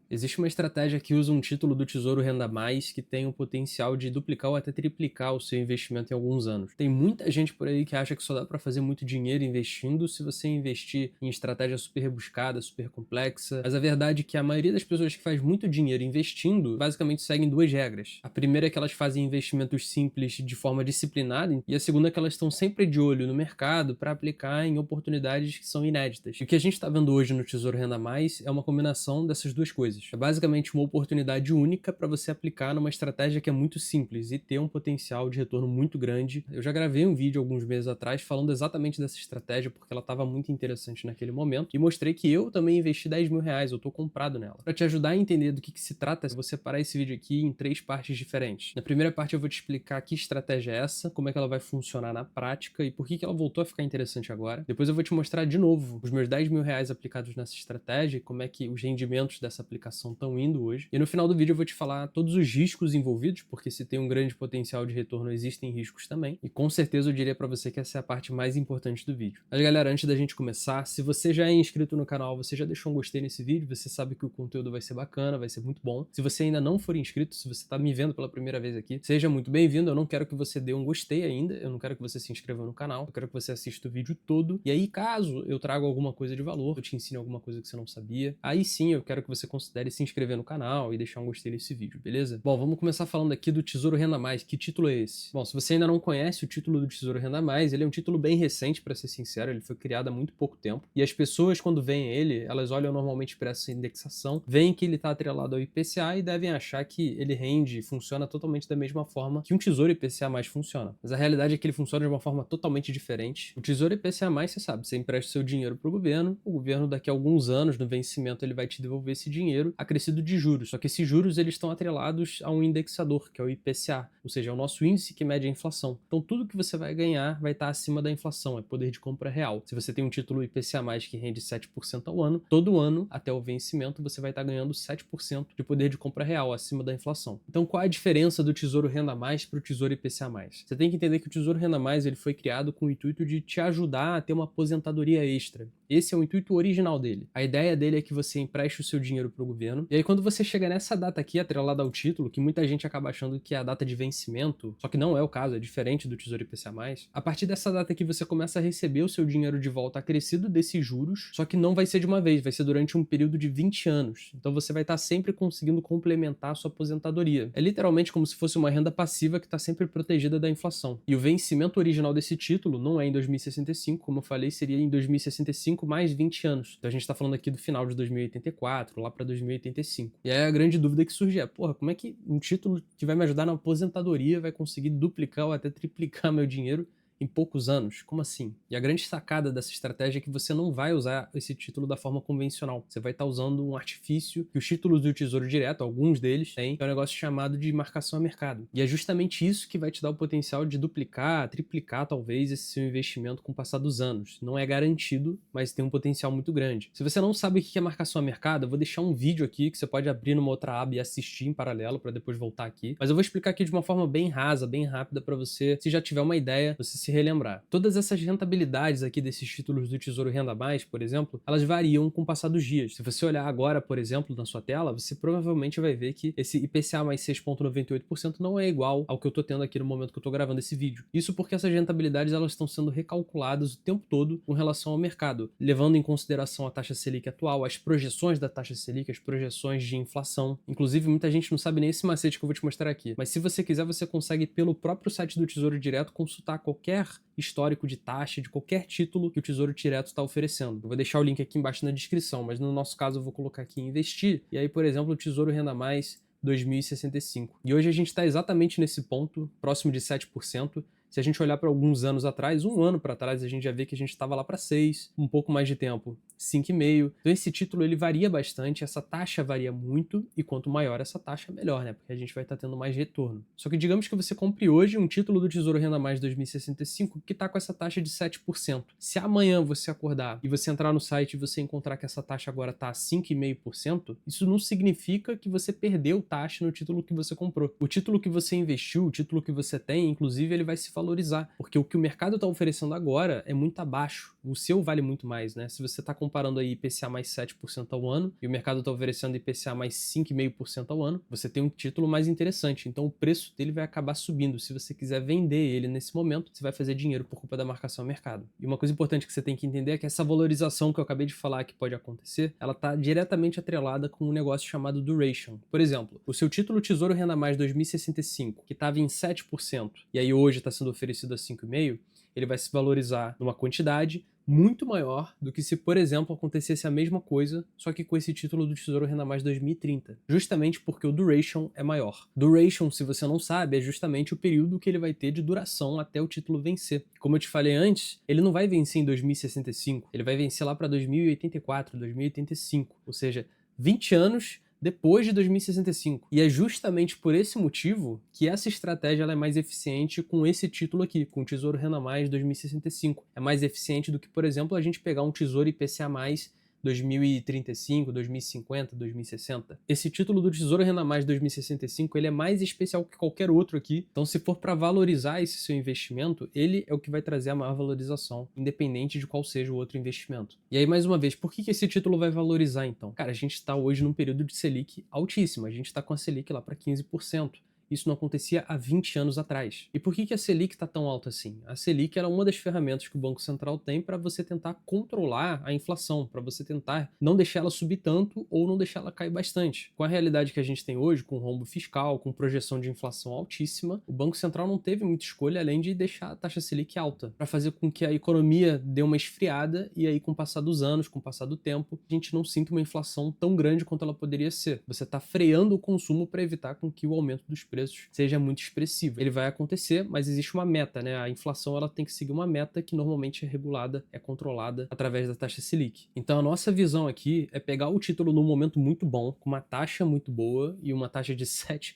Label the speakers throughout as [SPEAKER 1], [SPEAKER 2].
[SPEAKER 1] Existe uma estratégia que usa um título do Tesouro Renda Mais que tem o potencial de duplicar ou até triplicar o seu investimento em alguns anos. Tem muita gente por aí que acha que só dá para fazer muito dinheiro investindo se você investir em estratégia super rebuscada, super complexa, mas a verdade é que a maioria das pessoas que faz muito dinheiro investindo basicamente seguem duas regras. A primeira é que elas fazem investimentos simples de forma disciplinada e a segunda é que elas estão sempre de olho no mercado para aplicar em oportunidades que são inéditas. E o que a gente está vendo hoje no Tesouro Renda Mais é uma combinação dessas duas coisas. É basicamente uma oportunidade única para você aplicar numa estratégia que é muito simples e ter um potencial de retorno muito grande. Eu já gravei um vídeo alguns meses atrás falando exatamente dessa estratégia porque ela estava muito interessante naquele momento e mostrei que eu também investi R$ 10.000, eu tô comprado nela. Para te ajudar a entender do que se trata, eu vou separar esse vídeo aqui em três partes diferentes. Na primeira parte eu vou te explicar que estratégia é essa, como é que ela vai funcionar na prática e por que ela voltou a ficar interessante agora. Depois eu vou te mostrar de novo os meus R$ 10.000 aplicados nessa estratégia e como é que os rendimentos dessa aplicação estão indo hoje. E no final do vídeo eu vou te falar todos os riscos envolvidos, porque se tem um grande potencial de retorno, existem riscos também. E com certeza eu diria para você que essa é a parte mais importante do vídeo. Mas galera, antes da gente começar, se você já é inscrito no canal, você já deixou um gostei nesse vídeo, você sabe que o conteúdo vai ser bacana, vai ser muito bom. Se você ainda não for inscrito, se você tá me vendo pela primeira vez aqui, seja muito bem-vindo. Eu não quero que você dê um gostei ainda, eu não quero que você se inscreva no canal, eu quero que você assista o vídeo todo. E aí, caso eu traga alguma coisa de valor, eu te ensine alguma coisa que você não sabia, aí sim eu quero que você considere se inscrever no canal e deixar um gostei nesse vídeo, beleza? Bom, vamos começar falando aqui do Tesouro Renda Mais. Que título é esse? Bom, se você ainda não conhece o título do Tesouro Renda Mais, ele é um título bem recente, para ser sincero, ele foi criado há muito pouco tempo. E as pessoas, quando veem ele, elas olham normalmente para essa indexação, veem que ele está atrelado ao IPCA e devem achar que ele rende e funciona totalmente da mesma forma que um Tesouro IPCA Mais funciona. Mas a realidade é que ele funciona de uma forma totalmente diferente. O Tesouro IPCA Mais, você sabe, você empresta seu dinheiro para o governo daqui a alguns anos, no vencimento, ele vai te devolver esse dinheiro acrescido de juros. Só que esses juros eles estão atrelados a um indexador, que é o IPCA, ou seja, é o nosso índice que mede a inflação. Então tudo que você vai ganhar vai estar acima da inflação, é poder de compra real. Se você tem um título IPCA+, que rende 7% ao ano, todo ano, até o vencimento, você vai estar ganhando 7% de poder de compra real, acima da inflação. Então qual é a diferença do Tesouro Renda Mais para o Tesouro IPCA+? Você tem que entender que o Tesouro Renda Mais ele foi criado com o intuito de te ajudar a ter uma aposentadoria extra. Esse é o intuito original dele. A ideia dele é que você empreste o seu dinheiro para o governo, e aí quando você chega nessa data aqui, atrelada ao título, que muita gente acaba achando que é a data de vencimento, só que não é o caso, é diferente do Tesouro IPCA+, a partir dessa data aqui você começa a receber o seu dinheiro de volta acrescido desses juros, só que não vai ser de uma vez, vai ser durante um período de 20 anos. Então você vai estar sempre conseguindo complementar a sua aposentadoria. É literalmente como se fosse uma renda passiva que está sempre protegida da inflação. E o vencimento original desse título não é em 2065, como eu falei, seria em 2065 mais 20 anos. Então a gente está falando aqui do final de 2084, lá para 2085. E aí a grande dúvida que surge é, porra, como é que um título que vai me ajudar na aposentadoria vai conseguir duplicar ou até triplicar meu dinheiro em poucos anos? Como assim? E a grande sacada dessa estratégia é que você não vai usar esse título da forma convencional. Você vai estar usando um artifício que os títulos do Tesouro Direto, alguns deles, têm, que é um negócio chamado de marcação a mercado. E é justamente isso que vai te dar o potencial de duplicar, triplicar talvez esse seu investimento com o passar dos anos. Não é garantido, mas tem um potencial muito grande. Se você não sabe o que é marcação a mercado, eu vou deixar um vídeo aqui que você pode abrir numa outra aba e assistir em paralelo para depois voltar aqui. Mas eu vou explicar aqui de uma forma bem rasa, bem rápida para você, se já tiver uma ideia, você se relembrar. Todas essas rentabilidades aqui desses títulos do Tesouro Renda Mais, por exemplo, elas variam com o passar dos dias. Se você olhar agora, por exemplo, na sua tela, você provavelmente vai ver que esse IPCA mais 6,98% não é igual ao que eu tô tendo aqui no momento que eu tô gravando esse vídeo. Isso porque essas rentabilidades elas estão sendo recalculadas o tempo todo com relação ao mercado, levando em consideração a taxa Selic atual, as projeções da taxa Selic, as projeções de inflação. Inclusive, muita gente não sabe nem esse macete que eu vou te mostrar aqui. Mas se você quiser, você consegue, pelo próprio site do Tesouro Direto, consultar qualquer histórico de taxa de qualquer título que o Tesouro Direto está oferecendo. Eu vou deixar o link aqui embaixo na descrição, mas no nosso caso eu vou colocar aqui em investir. E aí, por exemplo, o Tesouro Renda Mais 2065. E hoje a gente está exatamente nesse ponto, próximo de 7%. Se a gente olhar para alguns anos atrás, um ano para trás, a gente já vê que a gente estava lá para 6, um pouco mais de tempo, 5,5. Então esse título ele varia bastante, essa taxa varia muito e quanto maior essa taxa, melhor, né? Porque a gente vai estar tendo mais retorno. Só que digamos que você compre hoje um título do Tesouro Renda Mais 2065 que está com essa taxa de 7%. Se amanhã você acordar e você entrar no site e você encontrar que essa taxa agora está 5,5%, isso não significa que você perdeu taxa no título que você comprou. O título que você investiu, o título que você tem, inclusive, ele vai se valorizar, porque o que o mercado está oferecendo agora é muito abaixo o seu vale muito mais, né? Se você está comparando aí IPCA mais 7% ao ano e o mercado está oferecendo IPCA mais 5,5% ao ano, você tem um título mais interessante. Então o preço dele vai acabar subindo. Se você quiser vender ele nesse momento, você vai fazer dinheiro por culpa da marcação ao mercado. E uma coisa importante que você tem que entender é que essa valorização que eu acabei de falar que pode acontecer, ela está diretamente atrelada com um negócio chamado duration. Por exemplo, o seu título Tesouro Renda Mais 2065, que estava em 7%, e aí hoje está sendo oferecido a 5,5%, ele vai se valorizar numa quantidade muito maior do que se, por exemplo, acontecesse a mesma coisa, só que com esse título do Tesouro Renda Mais 2030. Justamente porque o duration é maior. Duration, se você não sabe, é justamente o período que ele vai ter de duração até o título vencer. Como eu te falei antes, ele não vai vencer em 2065, ele vai vencer lá para 2084, 2085, ou seja, 20 anos depois de 2065. E é justamente por esse motivo que essa estratégia ela é mais eficiente com esse título aqui, com o Tesouro Renda Mais 2065. É mais eficiente do que, por exemplo, a gente pegar um Tesouro IPCA mais 2035, 2050, 2060. Esse título do Tesouro Renda Mais 2065, ele é mais especial que qualquer outro aqui. Então, se for para valorizar esse seu investimento, ele é o que vai trazer a maior valorização, independente de qual seja o outro investimento. E aí, mais uma vez, por que esse título vai valorizar, então? Cara, a gente está hoje num período de Selic altíssima. A gente está com a Selic lá para 15%. Isso não acontecia há 20 anos atrás. E por que a Selic está tão alta assim? A Selic era uma das ferramentas que o Banco Central tem para você tentar controlar a inflação, para você tentar não deixar ela subir tanto ou não deixar ela cair bastante. Com a realidade que a gente tem hoje, com rombo fiscal, com projeção de inflação altíssima, o Banco Central não teve muita escolha além de deixar a taxa Selic alta, para fazer com que a economia dê uma esfriada e aí com o passar dos anos, com o passar do tempo, a gente não sinta uma inflação tão grande quanto ela poderia ser. Você está freando o consumo para evitar com que o aumento dos preços seja muito expressivo. Ele vai acontecer, mas existe uma meta, né? A inflação ela tem que seguir uma meta que normalmente é regulada, é controlada através da taxa Selic. Então a nossa visão aqui é pegar o título num momento muito bom, com uma taxa muito boa e uma taxa de 7%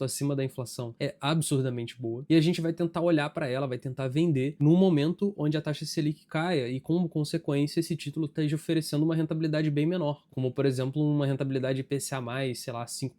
[SPEAKER 1] acima da inflação é absurdamente boa. E a gente vai tentar olhar para ela, vai tentar vender num momento onde a taxa Selic caia e, como consequência, esse título esteja oferecendo uma rentabilidade bem menor, como, por exemplo, uma rentabilidade IPCA+, sei lá, 5%,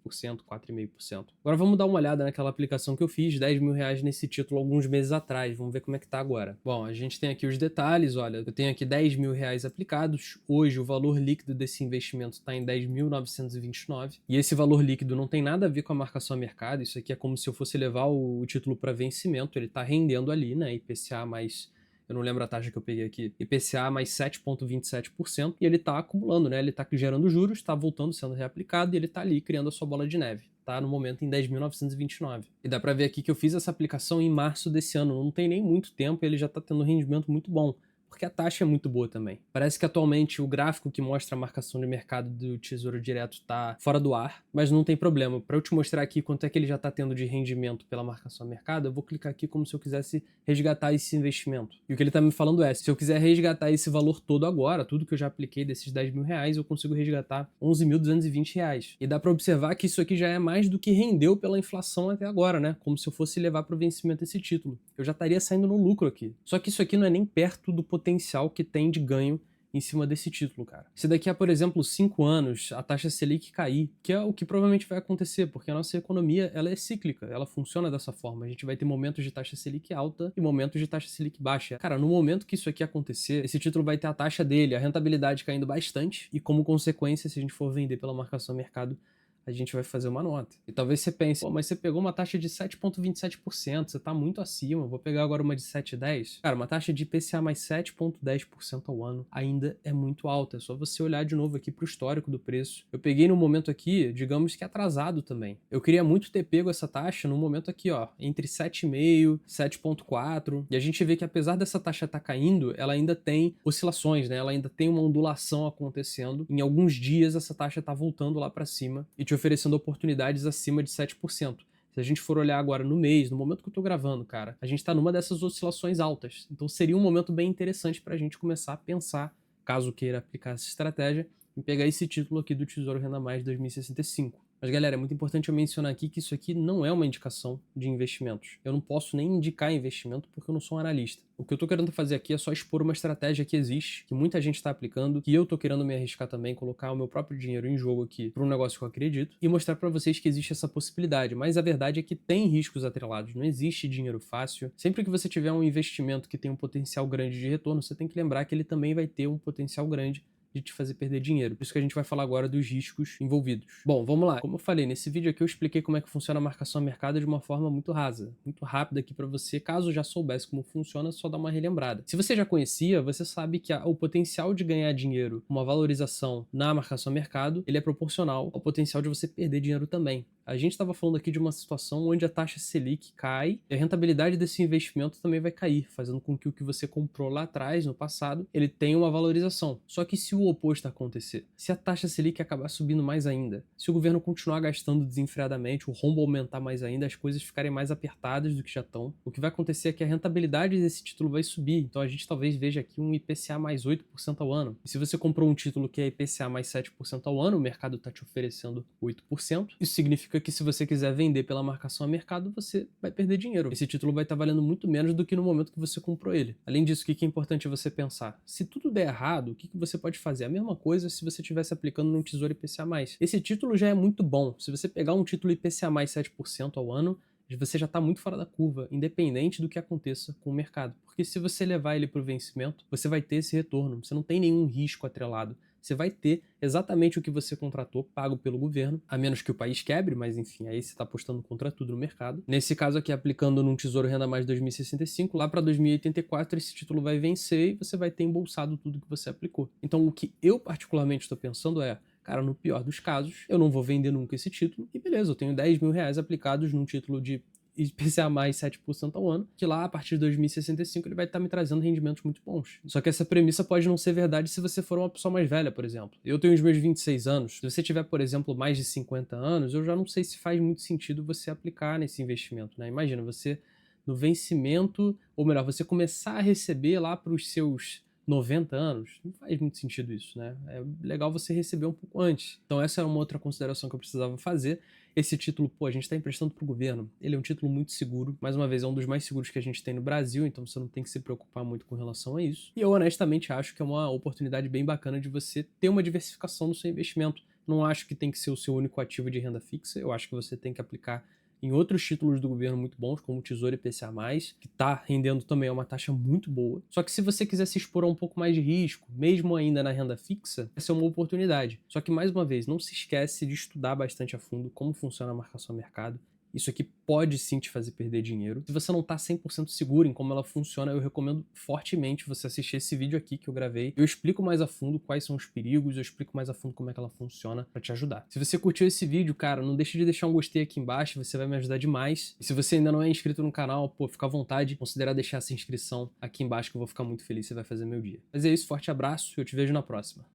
[SPEAKER 1] 4,5%. Agora vamos dar uma olhada naquela aplicação que eu fiz, R$ 10.000 nesse título alguns meses atrás, vamos ver como é que tá agora. Bom, a gente tem aqui os detalhes, olha, eu tenho aqui R$ 10.000 aplicados, hoje o valor líquido desse investimento está em 10.929, e esse valor líquido não tem nada a ver com a marcação mercado, isso aqui é como se eu fosse levar o título para vencimento, ele está rendendo ali, né, IPCA mais, eu não lembro a taxa que eu peguei aqui, IPCA mais 7,27%, e ele está acumulando, né, ele está gerando juros, está voltando, sendo reaplicado, e ele está ali criando a sua bola de neve. Tá no momento em 10.929. E dá para ver aqui que eu fiz essa aplicação em março desse ano, não tem nem muito tempo, ele já está tendo um rendimento muito bom, porque a taxa é muito boa também. Parece que atualmente o gráfico que mostra a marcação de mercado do Tesouro Direto está fora do ar, mas não tem problema. Para eu te mostrar aqui quanto é que ele já está tendo de rendimento pela marcação a mercado, eu vou clicar aqui como se eu quisesse resgatar esse investimento. E o que ele está me falando é, se eu quiser resgatar esse valor todo agora, tudo que eu já apliquei desses R$ 10.000, eu consigo resgatar R$ 11.220. E dá para observar que isso aqui já é mais do que rendeu pela inflação até agora, né? Como se eu fosse levar para o vencimento esse título. Eu já estaria saindo no lucro aqui. Só que isso aqui não é nem perto do potencial que tem de ganho em cima desse título, cara. Se daqui a, por exemplo, 5 anos a taxa Selic cair, que é o que provavelmente vai acontecer, porque a nossa economia ela é cíclica, ela funciona dessa forma. A gente vai ter momentos de taxa Selic alta e momentos de taxa Selic baixa. Cara, no momento que isso aqui acontecer, esse título vai ter a taxa dele, a rentabilidade caindo bastante e, como consequência, se a gente for vender pela marcação mercado, a gente vai fazer uma nota. E talvez você pense, pô, mas você pegou uma taxa de 7,27%, você tá muito acima, vou pegar agora uma de 7,10%. Cara, uma taxa de IPCA mais 7,10% ao ano ainda é muito alta, é só você olhar de novo aqui pro histórico do preço. Eu peguei no momento aqui, digamos que atrasado também. Eu queria muito ter pego essa taxa no momento aqui, ó, entre 7,5%, 7,4%, e a gente vê que apesar dessa taxa estar caindo, ela ainda tem oscilações, né? Ela ainda tem uma ondulação acontecendo. Em alguns dias essa taxa tá voltando lá para cima e te oferecendo oportunidades acima de 7%. Se a gente for olhar agora no mês, no momento que eu tô gravando, cara, a gente tá numa dessas oscilações altas. Então seria um momento bem interessante pra gente começar a pensar, caso queira aplicar essa estratégia, em pegar esse título aqui do Tesouro Renda Mais 2065. Mas galera, é muito importante eu mencionar aqui que isso aqui não é uma indicação de investimentos. Eu não posso nem indicar investimento porque eu não sou um analista. O que eu tô querendo fazer aqui é só expor uma estratégia que existe, que muita gente está aplicando, que eu tô querendo me arriscar também, colocar o meu próprio dinheiro em jogo aqui para um negócio que eu acredito e mostrar para vocês que existe essa possibilidade. Mas a verdade é que tem riscos atrelados, não existe dinheiro fácil. Sempre que você tiver um investimento que tem um potencial grande de retorno, você tem que lembrar que ele também vai ter um potencial grande de te fazer perder dinheiro. Por isso que a gente vai falar agora dos riscos envolvidos. Bom, vamos lá. Como eu falei, nesse vídeo aqui eu expliquei como é que funciona a marcação a mercado de uma forma muito rasa, muito rápida aqui para você. Caso já soubesse como funciona, só dá uma relembrada. Se você já conhecia, você sabe que o potencial de ganhar dinheiro, uma valorização na marcação a mercado, ele é proporcional ao potencial de você perder dinheiro também. A gente estava falando aqui de uma situação onde a taxa Selic cai e a rentabilidade desse investimento também vai cair, fazendo com que o que você comprou lá atrás, no passado, ele tenha uma valorização. Só que se o oposto acontecer, se a taxa Selic acabar subindo mais ainda, se o governo continuar gastando desenfreadamente, o rombo aumentar mais ainda, as coisas ficarem mais apertadas do que já estão, o que vai acontecer é que a rentabilidade desse título vai subir. Então a gente talvez veja aqui um IPCA mais 8% ao ano. E se você comprou um título que é IPCA mais 7% ao ano, o mercado está te oferecendo 8%, isso significa que se você quiser vender pela marcação a mercado, você vai perder dinheiro. Esse título vai estar valendo muito menos do que no momento que você comprou ele. Além disso, o que é importante você pensar? Se tudo der errado, o que você pode fazer? A mesma coisa se você estivesse aplicando num Tesouro IPCA+. Esse título já é muito bom. Se você pegar um título IPCA+, 7% ao ano, você já está muito fora da curva, independente do que aconteça com o mercado. Porque se você levar ele para o vencimento, você vai ter esse retorno. Você não tem nenhum risco atrelado. Você vai ter exatamente o que você contratou, pago pelo governo, a menos que o país quebre, mas enfim, aí você está apostando contra tudo no mercado. Nesse caso aqui, aplicando num Tesouro Renda Mais 2065, lá para 2084 esse título vai vencer e você vai ter embolsado tudo que você aplicou. Então o que eu particularmente estou pensando é, cara, no pior dos casos, eu não vou vender nunca esse título e beleza, eu tenho 10 mil reais aplicados num título de IPCA mais 7% ao ano, que lá a partir de 2065 ele vai estar me trazendo rendimentos muito bons. Só que essa premissa pode não ser verdade se você for uma pessoa mais velha, por exemplo. Eu tenho os meus 26 anos. Se você tiver, por exemplo, mais de 50 anos, eu já não sei se faz muito sentido você aplicar nesse investimento, né? Imagina, você no vencimento, ou melhor, você começar a receber lá para os seus 90 anos, não faz muito sentido isso, né? É legal você receber um pouco antes. Então essa era uma outra consideração que eu precisava fazer. Esse título, pô, a gente está emprestando para o governo. Ele é um título muito seguro. Mais uma vez, é um dos mais seguros que a gente tem no Brasil, então você não tem que se preocupar muito com relação a isso. E eu honestamente acho que é uma oportunidade bem bacana de você ter uma diversificação no seu investimento. Não acho que tem que ser o seu único ativo de renda fixa. Eu acho que você tem que aplicar em outros títulos do governo muito bons, como o Tesouro IPCA+, que está rendendo também uma taxa muito boa. Só que se você quiser se expor a um pouco mais de risco, mesmo ainda na renda fixa, essa é uma oportunidade. Só que, mais uma vez, não se esquece de estudar bastante a fundo como funciona a marcação a mercado. Isso aqui pode sim te fazer perder dinheiro. Se você não está 100% seguro em como ela funciona, eu recomendo fortemente você assistir esse vídeo aqui que eu gravei. Eu explico mais a fundo quais são os perigos, eu explico mais a fundo como é que ela funciona para te ajudar. Se você curtiu esse vídeo, cara, não deixe de deixar um gostei aqui embaixo, você vai me ajudar demais. E se você ainda não é inscrito no canal, pô, fica à vontade, considera deixar essa inscrição aqui embaixo que eu vou ficar muito feliz, você vai fazer meu dia. Mas é isso, forte abraço e eu te vejo na próxima.